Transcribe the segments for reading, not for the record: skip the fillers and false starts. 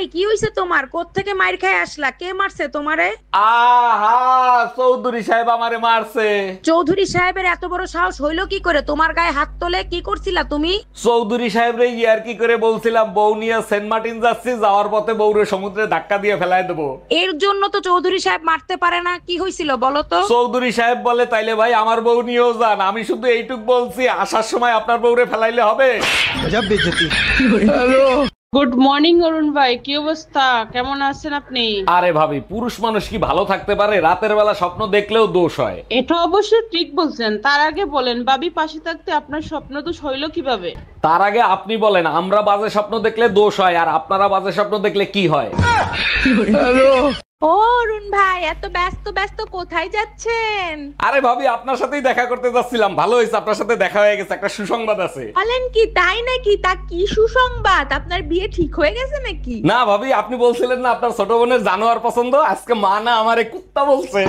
এই কি হইছে তোমার? কোত্থেকে মাইর খাই আসলা? কে মারছে তোমারে? আহা, চৌধুরী সাহেব আমারে মারছে। চৌধুরী সাহেবের এত বড় সাহস হইলো কি করে? তোমার গায়ে হাত তোলে? কি করছিলা তুমি? চৌধুরী সাহেব রে ইয়ার কি করে বলছিলাম বউ নিয়ে সেন্ট মার্টিন যাচ্ছি, যাওয়ার পথে বউরে সমুদ্রে ধাক্কা দিয়ে ফেলায় দেবো। এর জন্য তো চৌধুরী সাহেব মারতে পারে না। কি হয়েছিল বলো তো? চৌধুরী সাহেব বলে তাইলে ভাই আমার বউ নিয়েও যান। আমি শুধু এইটুক বলছি, আসার সময় আপনার বউরে ফেলাইলে হবে। গুড মর্নিং অরুণ ভাই, কি অবস্থা, কেমন আছেন আপনি? আরে ভাবি, পুরুষ মানুষ কি ভালো থাকতে পারে? রাতের বেলা স্বপ্ন দেখলেও দোষ হয়। এটা অবশ্য ঠিক বলছেন। তার আগে বলেন, ভাবি পাশে থাকতে আপনার স্বপ্ন তো হইলো কিভাবে? তার আগে আপনি বলেন, আমরা বাজে স্বপ্ন দেখলে দোষ হয় আর আপনারা বাজে স্বপ্ন দেখলে কি হয়? ও অরুণ ভাই, এত ব্যস্ত ব্যস্ত কোথায় যাচ্ছেন? আরে ভাবি, আপনার সাথেই দেখা করতে যাচ্ছিলাম। ভালো হয়েছে আপনার সাথে দেখা হয়ে গেছে। একটা সুসংবাদ আছে। বলেন কি? তাই নাকি? তা কি সুসংবাদ? আপনার বিয়ে ঠিক হয়ে গেছে নাকি? না ভাবি, আপনি বলছিলেন না আপনার ছোট বোনের জানোয়ার পছন্দ, আজকে মা না আমারে কুত্তা বলছে।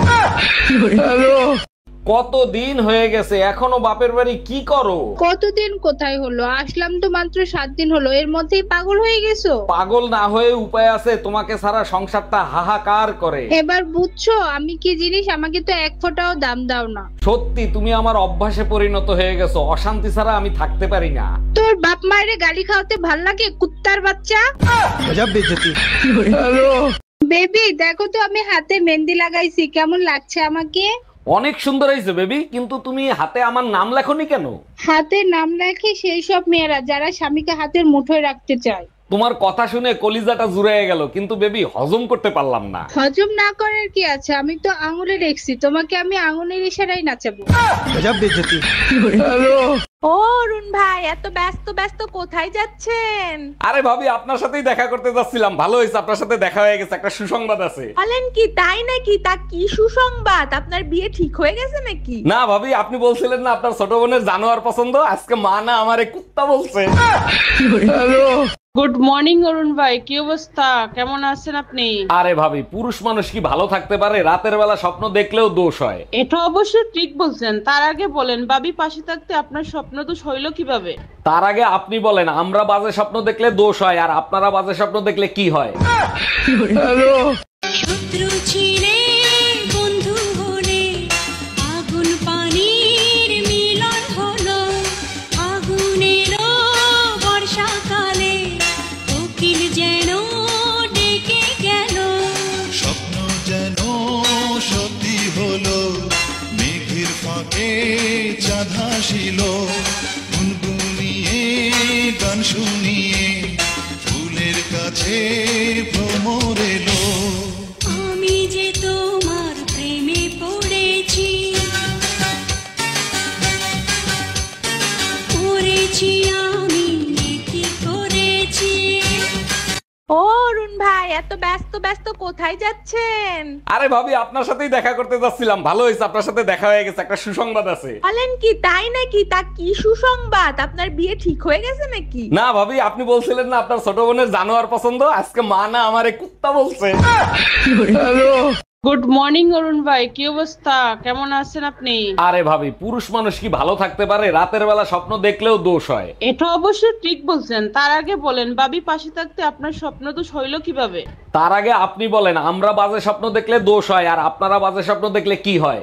কতদিন হয়ে গেছে, এখনো বাপের বাড়ি কি করো? কতদিন কোথায় হলো? আসলাম তো মাত্র 7 দিন হলো, এর মধ্যেই পাগল হয়ে গেছো? পাগল না হয়ে উপায় আছে? তোমাকে ছাড়া সংসারটা হাহাকার করে। এবার বুঝছো আমি কি জিনিস? আমাকে তো এক ফোঁটাও দাম দাও না। সত্যি তুমি আমার অভ্যাসে পরিণত হয়ে গেছো। অশান্তি ছাড়া আমি থাকতে পারি না। তোর বাপ মায়ের গালি খাওয়াতে ভাল লাগে, কুত্তার বাচ্চা। বেবি দেখো তো, আমি হাতে মেহেন্দি লাগাইছি, কেমন লাগছে আমাকে? অনেক সুন্দর হয়েছে বেবি, কিন্তু তুমি হাতে আমার নাম লেখনি কেন? হাতে নাম লেখে সেই সব মেয়েরা যারা স্বামীকে হাতের মুঠোয় রাখতে চায়। তোমার কথা শুনে কলিজাটা জুড়ে গেল, কিন্তু বেবি হজম করতে পারলাম না। হজম না করার কি আছে? আমি তো আঙুলে রেখছি, তোমাকে আমি আঙুলের ইশারায় নাচাবো। ও অরুণ ভাই, এত ব্যস্ত ব্যস্ত কোথায় যাচ্ছেন? আরে ভাবি, আপনার সাথেই দেখা করতে যাচ্ছিলাম। ভালো হয়েছে আপনার সাথে দেখা হয়ে গেছে। একটা সুসংবাদ আছে। বলেন কি? তাই নাকি? তা কি সুসংবাদ? আপনার বিয়ে ঠিক হয়ে গেছে নাকি? না ভাবি, আপনি বলছিলেন না আপনার ছোট বোনের জানোয়ার পছন্দ, আজকে মা না আমারে কুত্তা বলছে। গুড মর্নিং অরুণ ভাই, কি অবস্থা, কেমন আছেন আপনি? আরে ভাবি, পুরুষ মানুষ কি ভালো থাকতে পারে? রাতের বেলা স্বপ্ন দেখলেও দোষ হয়। এটা অবশ্য ঠিক বলছেন। তার আগে বলেন, ভাবি পাশে থাকতে আপনার স্বপ্ন তো হইলো কিভাবে? তার আগে আপনি বলেন, আমরা বাজে স্বপ্ন দেখলে দোষ হয় আর আপনারা বাজে স্বপ্ন দেখলে কি হয়? শত্রু ছিলে বন্ধু হলে, আগুন পানির মিলন হলো, আগুনেরও বর্ষাকালে কোকিল যেন ডেকে গেল। স্বপ্ন যেন সত্যি হলো, মেঘের ফাঁকে চাঁদ হাসিল, গুনগুনিয়ে গান শুনিয়ে ফুলের কাছে ভ্রমর এলো। আমি যে তোমার প্রেমে পড়েছি, করেছি আমি কি করেছি। ও অরুণ ভাই, এত ব্যস্ত ব্যস্ত কোথায় যাচ্ছেন? আরে ভাবি, আপনার সাথেই দেখা করতে যাচ্ছিলাম। ভালো হয়েছে আপনার সাথে দেখা হয়ে গেছে। একটা সুসংবাদ আছে। বলেন কি? তাই নাকি? তা কি সুসংবাদ? আপনার বিয়ে ঠিক হয়ে গেছে নাকি? না ভাবি, আপনি বলছিলেন না আপনার ছোট বোনের জানোয়ার পছন্দ, আজকে মা না আমারে কুত্তা বলছে। গুড মর্নিং অরুণ ভাই, কি অবস্থা, কেমন আছেন আপনি? আরে ভাবি, পুরুষ মানুষ কি ভালো থাকতে পারে? রাতের বেলা স্বপ্ন দেখলেও দোষ হয়। এটা অবশ্য ঠিক বলছেন। তার আগে বলেন, ভাবি পাশে থাকতে আপনার স্বপ্ন তো হইলো কিভাবে? তার আগে আপনি বলেন, আমরা বাজে স্বপ্ন দেখলে দোষ হয় আর আপনারা বাজে স্বপ্ন দেখলে কি হয়?